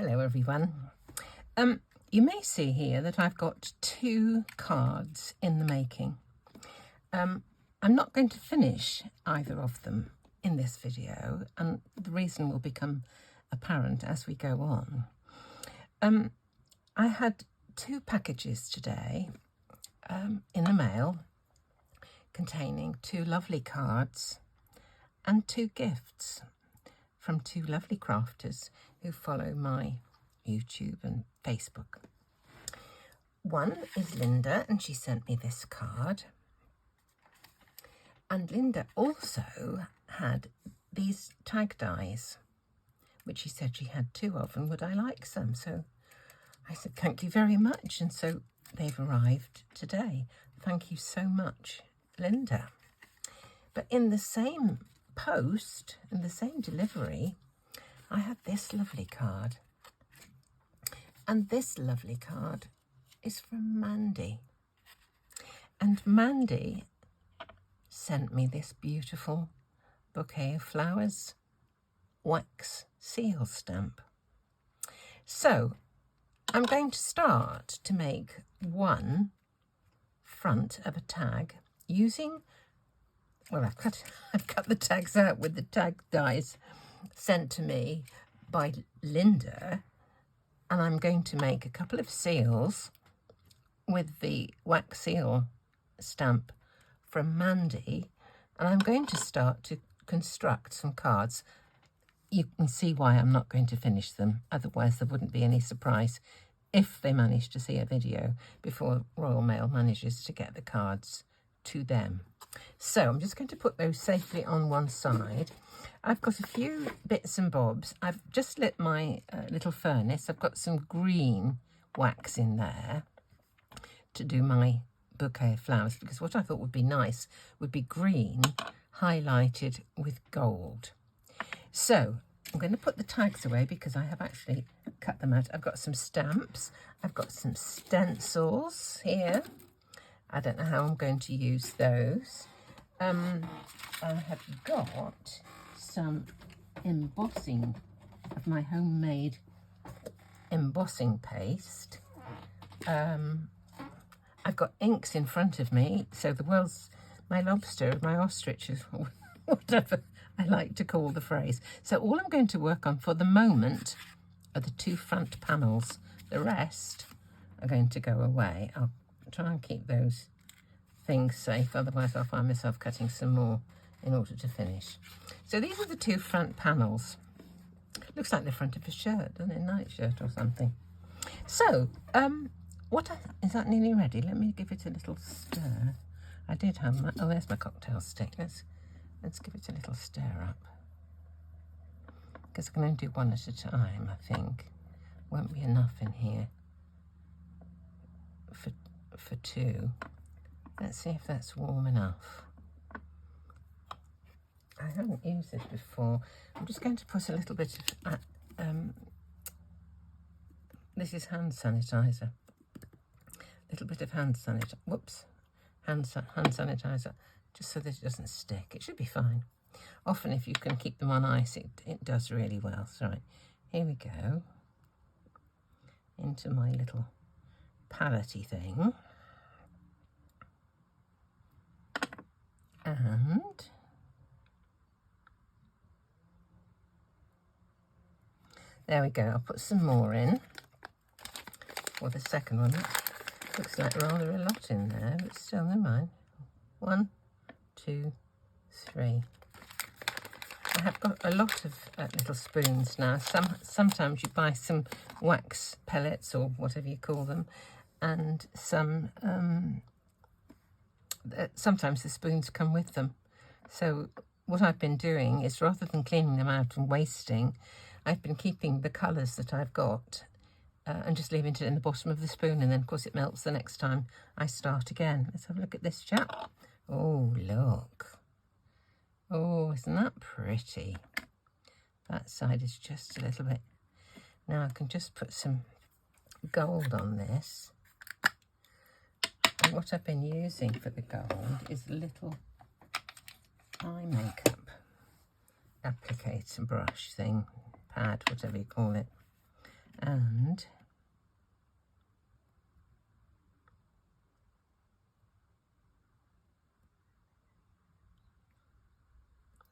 Hello everyone. You may see here that I've got 2 cards in the making. I'm not going to finish either of them in this video, and the reason will become apparent as we go on. I had 2 packages today in the mail containing 2 lovely cards and 2 gifts from 2 lovely crafters who follow my YouTube and Facebook. One is Linda, and she sent me this card. And Linda also had these tag dies, which she said she had 2 of, and would I like some? So I said, thank you very much. And so they've arrived today. Thank you so much, Linda. But in the same post, in the same delivery, I had this lovely card. And this lovely card is from Mandy. And Mandy sent me this beautiful bouquet of flowers wax seal stamp. So I'm going to start to make one front of a tag using, well, I've cut the tags out with the tag dies sent to me by Linda, and I'm going to make a couple of seals with the wax seal stamp from Mandy, and I'm going to start to construct some cards. You can see why I'm not going to finish them, otherwise there wouldn't be any surprise if they manage to see a video before Royal Mail manages to get the cards to them. So I'm just going to put those safely on one side. I've got a few bits and bobs. I've just lit my little furnace. I've got some green wax in there to do my bouquet of flowers, because what I thought would be nice would be green highlighted with gold. So I'm going to put the tags away because I have actually cut them out. I've got some stamps. I've got some stencils here. I don't know how I'm going to use those. I have got some embossing of my homemade embossing paste. I've got inks in front of me, so the world's my lobster, my ostrich, whatever I like to call the phrase. So all I'm going to work on for the moment are the 2 front panels. The rest are going to go away. I'll try and keep those things safe, otherwise I'll find myself cutting some more in order to finish. So these are the 2 front panels. Looks like the front of a shirt, doesn't it? A night shirt or something. So, is that nearly ready? Let me give it a little stir. I did have my, oh, there's my cocktail stick. Let's give it a little stir up. Because I'm going to do one at a time, I think. Won't be enough in here for 2. Let's see if that's warm enough. I haven't used this before. I'm just going to put a little bit of, this is hand sanitizer. A little bit of hand sanitizer. Whoops. Hand sanitizer, just so that it doesn't stick. It should be fine. Often if you can keep them on ice, it does really well. So right, here we go. Into my little palette-y thing. And there we go. I'll put some more in for the second one. Looks like rather a lot in there, but still, never mind. 1, 2, 3. I have got a lot of little spoons now. Sometimes you buy some wax pellets or whatever you call them, and some sometimes the spoons come with them. So what I've been doing is, rather than cleaning them out and wasting, I've been keeping the colours that I've got and just leaving it in the bottom of the spoon, and then of course it melts the next time I start again. Let's have a look at this chap. Oh, look. Oh, isn't that pretty? That side is just a little bit. Now I can just put some gold on this. And what I've been using for the gold is a little eye makeup applicator brush thing, pad, whatever you call it. And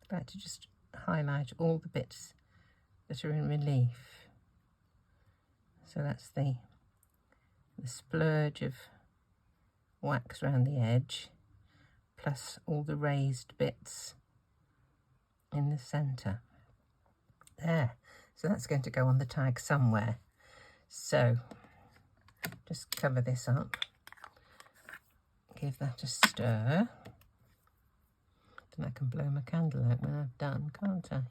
I'd like to just highlight all the bits that are in relief. So that's the splurge of wax around the edge, plus all the raised bits in the centre. There. So that's going to go on the tag somewhere. So just cover this up, give that a stir. Then I can blow my candle out when I've done, can't I?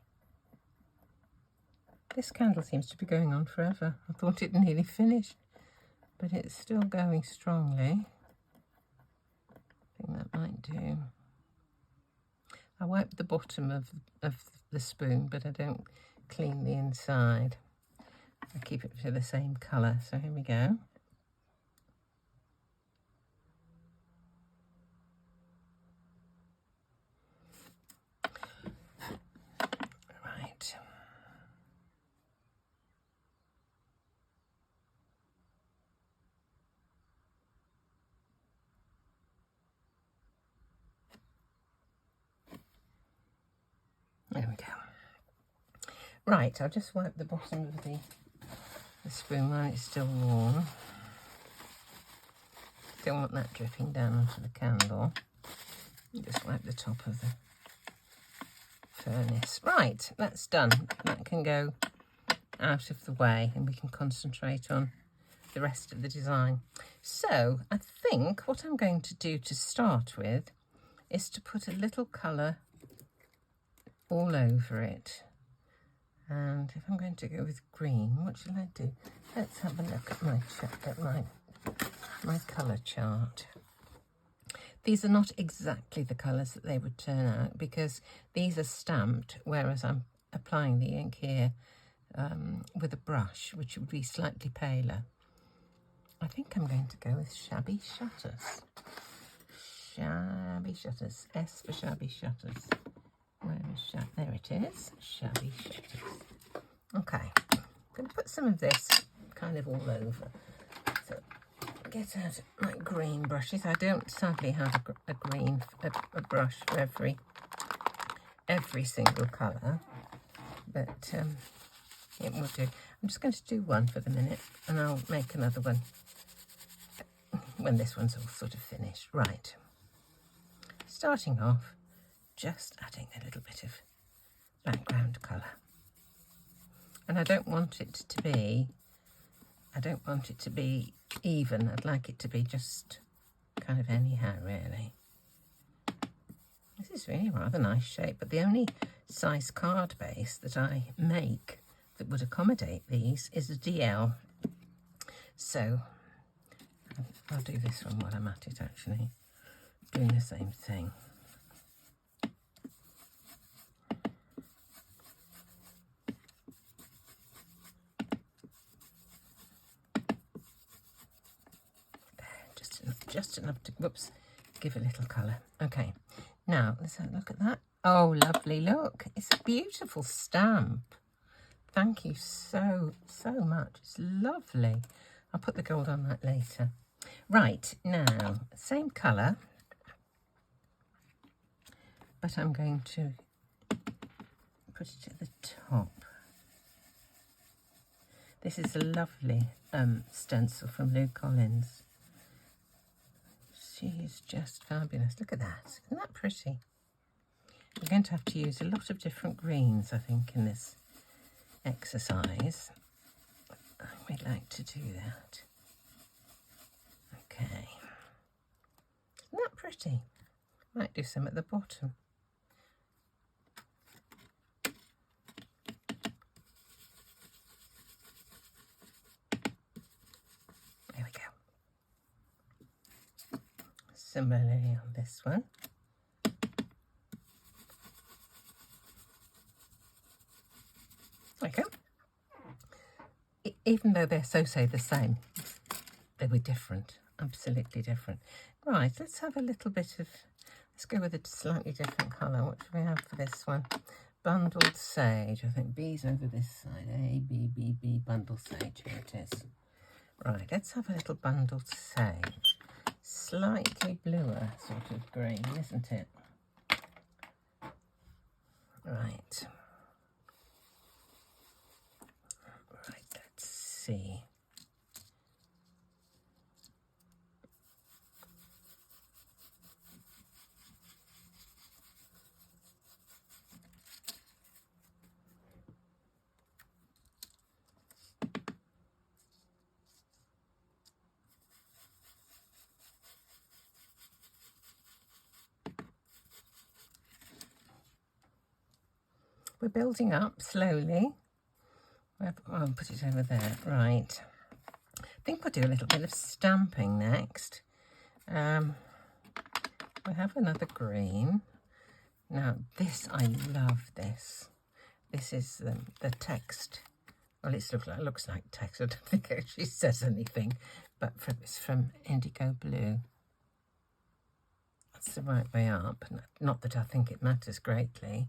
This candle seems to be going on forever. I thought it nearly finished, but it's still going strongly. I think that might do. I wipe the bottom of the spoon, but I don't clean the inside. I keep it to the same colour. So here we go. Right. There we go. Right, I'll just wipe the bottom of the spoon while it's still warm. Don't want that dripping down onto the candle. Just wipe the top of the furnace. Right, that's done. That can go out of the way and we can concentrate on the rest of the design. So I think what I'm going to do to start with is to put a little colour all over it. And if I'm going to go with green, what shall I do? Let's have a look at my colour chart. These are not exactly the colours that they would turn out because these are stamped, whereas I'm applying the ink here with a brush, which would be slightly paler. I think I'm going to go with Shabby Shutters. Shabby Shutters. S for Shabby Shutters. Where is there it is, Shabby Shutters. Okay, I'm going to put some of this kind of all over. So get out my green brushes. I don't sadly have a brush for every single colour, but it will do. I'm just going to do one for the minute, and I'll make another one when this one's all sort of finished. Right, starting off. Just adding a little bit of background colour. And I don't want it to be even. I'd like it to be just kind of anyhow, really. This is really a rather nice shape, but the only size card base that I make that would accommodate these is a DL. So I'll do this one while I'm at it, actually, doing the same thing. Just enough to, whoops, give a little colour. Okay, now let's have a look at that. Oh, lovely, look. It's a beautiful stamp. Thank you so much. It's lovely. I'll put the gold on that later. Right, now, same colour, but I'm going to put it at the top. This is a lovely stencil from Lou Collins. She's just fabulous. Look at that. Isn't that pretty? We're going to have to use a lot of different greens, I think, in this exercise. We'd like to do that. Okay. Isn't that pretty? Might do some at the bottom. There we go. Similarly on this one. There we go. Even though they're say the same, they were different, absolutely different. Right, let's have a little bit of, let's go with a slightly different colour. What do we have for this one? bundled sage. I think B's over this side. A, B, B, B, bundled sage. Here it is. Right, let's have a little bundled sage. Slightly bluer sort of green, isn't it? Right. Right, let's see. We're building up slowly. I'll put it over there. Right. I think we'll do a little bit of stamping next. We have another green. Now this, I love this. This is the text. Well, it looks like text. I don't think it actually says anything, but it's from Indigo Blue. That's the right way up. Not that I think it matters greatly.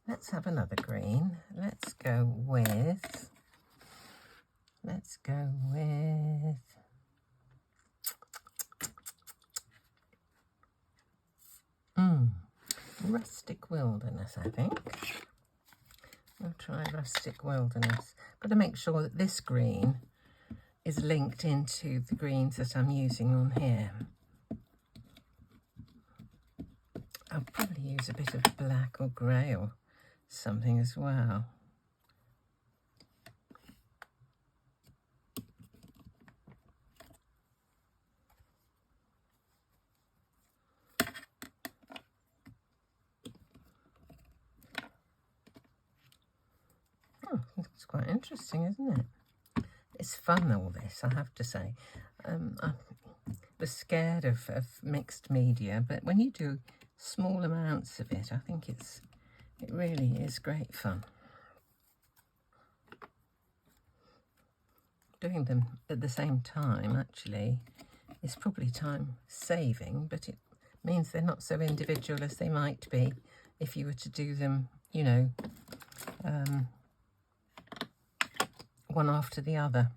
Let's have another green. Let's go with Rustic Wilderness, I think. We'll try Rustic Wilderness. Got to make sure that this green is linked into the greens that I'm using on here. I'll probably use a bit of black or grey or something as well. Oh, it's quite interesting, isn't it? It's fun, all this, I have to say. I was scared of mixed media, but when you do small amounts of it, I think it really is great fun. Doing them at the same time actually is probably time saving, but it means they're not so individual as they might be if you were to do them, you know, one after the other.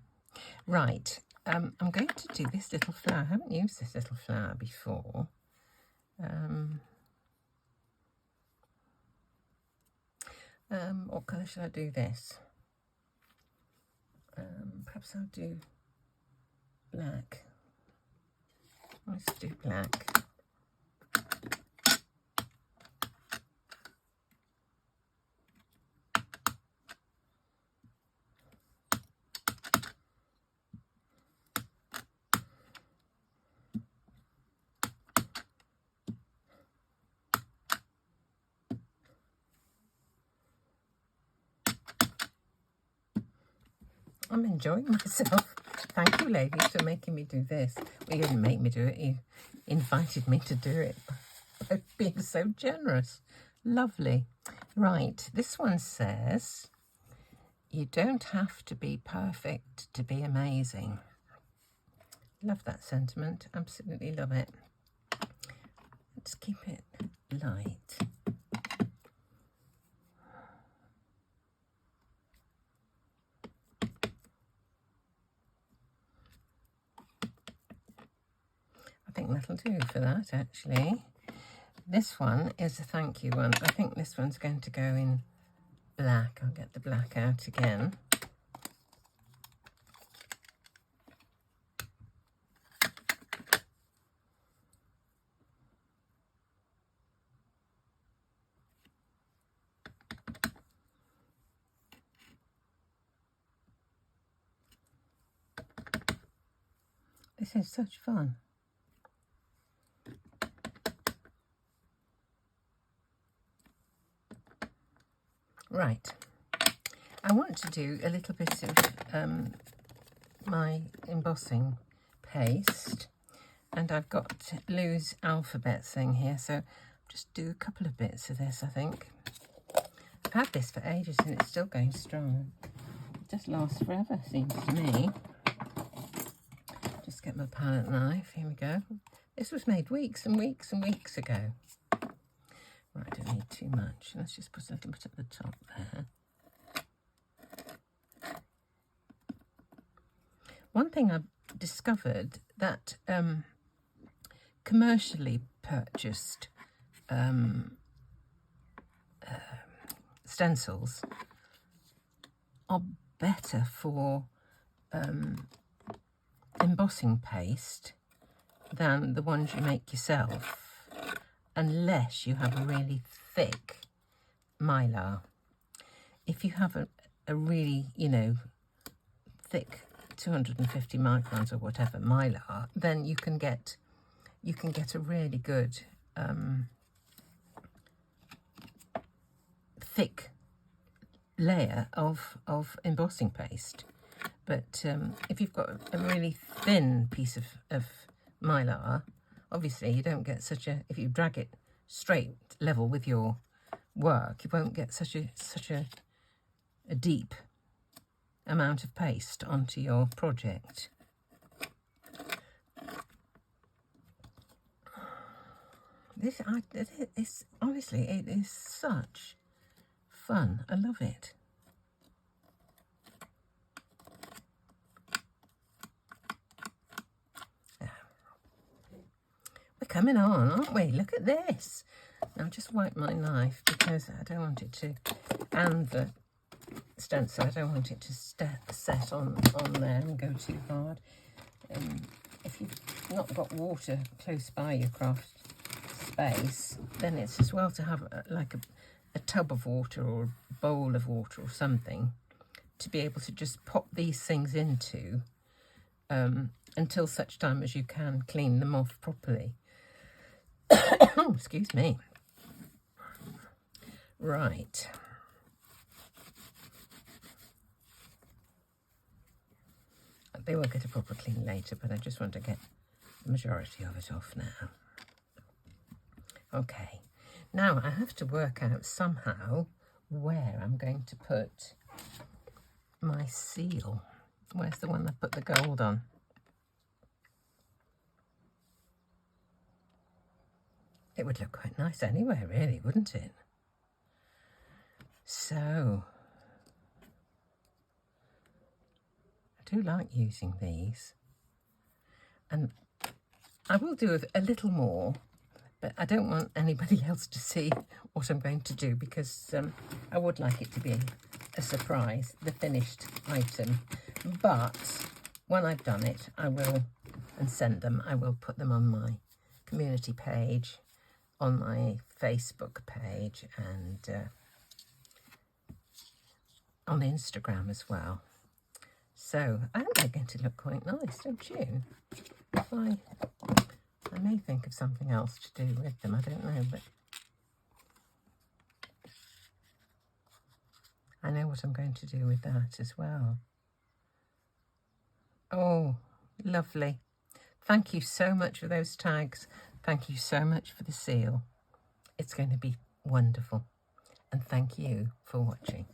Right, I'm going to do this little flower. I haven't used this little flower before. What colour should I do this? Perhaps I'll do black. Let's do black. I'm enjoying myself. Thank you, ladies, for making me do this. Well, you didn't make me do it. You invited me to do it by being so generous. Lovely. Right, this one says, you don't have to be perfect to be amazing. Love that sentiment. Absolutely love it. Let's keep it light. I think that'll do for that, actually. This one is a thank you one. I think this one's going to go in black. I'll get the black out again. This is such fun. Right, I want to do a little bit of my embossing paste, and I've got Lou's alphabet thing here, so just do a couple of bits of this, I think. I've had this for ages and it's still going strong. It just lasts forever, seems to me. Just get my palette knife, here we go. This was made weeks and weeks and weeks ago. Right, I don't need too much. Let's just put a little bit at the top there. One thing I've discovered that commercially purchased stencils are better for embossing paste than the ones you make yourself, unless you have a really thick mylar. If you have a really, you know, thick 250 microns or whatever mylar, then you can get a really good thick layer of embossing paste. But if you've got a really thin piece of mylar, obviously you don't get such a, if you drag it straight level with your work, you won't get such a deep amount of paste onto your project. This honestly, it is such fun. I love it. We're coming on, aren't we? Look at this. Now just wipe my knife because I don't want it to, and the stencil, I don't want it to set on there and go too hard. If you've not got water close by your craft space, then it's as well to have like a tub of water or a bowl of water or something to be able to just pop these things into until such time as you can clean them off properly. Excuse me. Right. They will get a proper clean later, but I just want to get the majority of it off now. Okay, now I have to work out somehow where I'm going to put my seal. Where's the one I put the gold on? It would look quite nice anywhere, really, wouldn't it? So, I do like using these. And I will do a little more, but I don't want anybody else to see what I'm going to do because I would like it to be a surprise, the finished item. But when I've done it, I will, and send them, I will put them on my community page, on my Facebook page, and on Instagram as well. So I think they're going to look quite nice, don't you? If I may think of something else to do with them, I don't know, but I know what I'm going to do with that as well. Oh, lovely. Thank you so much for those tags. Thank you so much for the seal. It's going to be wonderful. And thank you for watching.